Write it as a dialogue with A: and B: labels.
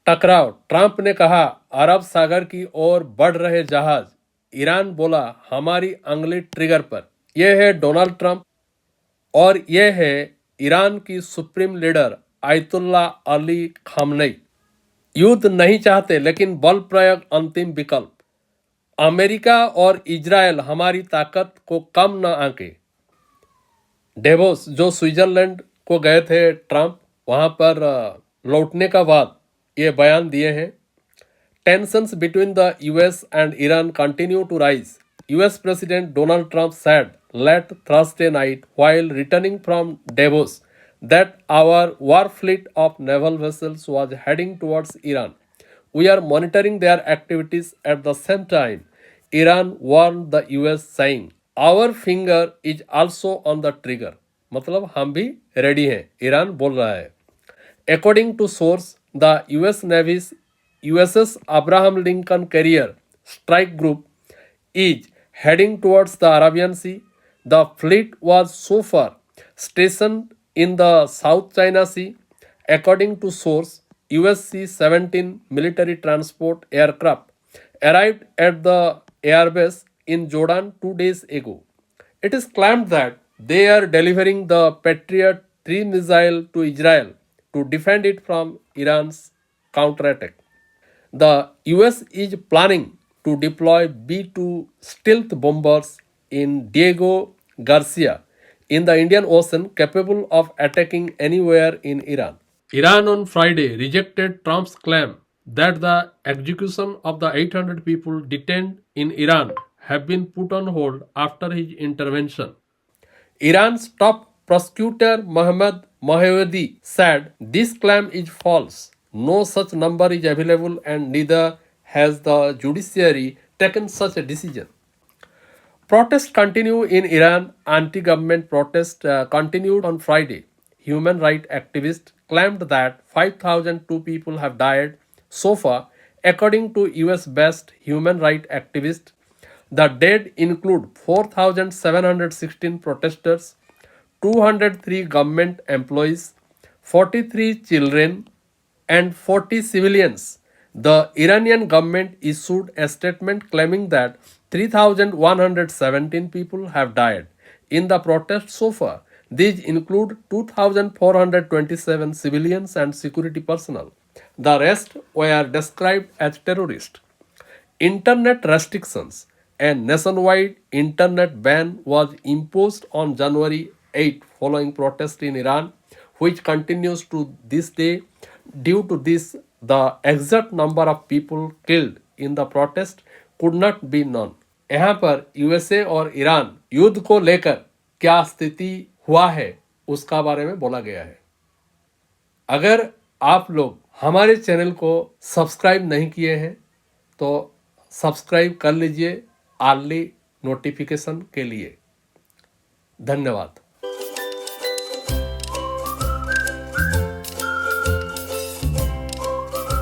A: टकराव, ट्रंप ने कहा अरब सागर की ओर बढ़ रहे जहाज, ईरान बोला हमारी अंगुली ट्रिगर पर। यह है डोनाल्ड ट्रंप और यह है ईरान की supreme leader ayatollah Ali Khamenei. युद्ध नहीं चाहते लेकिन बल प्रयोग अंतिम विकल्प। अमेरिका और इजरायल हमारी ताकत को कम न आंके। डेवोस जो स्विट्जरलैंड को गए थे ट्रंप, वहां पर लौटने का बाद ये बयान दिए हैं। Tensions between the US and Iran continue to rise. US President Donald Trump said late Thursday night while returning from Davos that our war fleet of naval vessels was heading towards Iran. We are monitoring their activities at the same time. Iran warned the US saying, our finger is also on the trigger. मतलब हम भी ready हैं, Iran बोल रहा है। According to source, the US Navy's USS Abraham Lincoln Carrier Strike Group is heading towards the Arabian Sea. The fleet was so far stationed in the South China Sea. According to source, US C-17 military transport aircraft arrived at the airbase in Jordan 2 days ago. It is claimed that they are delivering the Patriot 3 missile to Israel to defend it from Iran's counterattack. The US is planning to deploy B-2 stealth bombers in Diego Garcia in the Indian Ocean capable of attacking anywhere in Iran. Iran on Friday rejected Trump's claim that the execution of the 800 people detained in Iran have been put on hold after his intervention. Iran's top prosecutor Mohammad Mohayyedi said this claim is false. No such number is available and neither has the judiciary taken such a decision. Protests continue in Iran. Anti-government protests continued on Friday. Human rights activists claimed that 5,002 people have died so far, according to US-based human rights activists. The dead include 4,716 protesters, 203 government employees, 43 children, and 40 civilians. The Iranian government issued a statement claiming that 3,117 people have died in the protest so far. These include 2,427 civilians and security personnel. The rest were described as terrorists. Internet restrictions. A nationwide internet ban was imposed on January 8 following protests in Iran, which continues to this day. Due to this, the exact number of people killed in the protest could not be known. यहाँ पर USA और Iran युद्ध को लेकर क्या स्थिति हुआ है उसका बारे में बोला गया है। अगर आप लोग हमारे चैनल को सब्सक्राइब नहीं किए हैं तो सब्सक्राइब कर लीजिए अर्ली नोटिफिकेशन के लिए। धन्यवाद।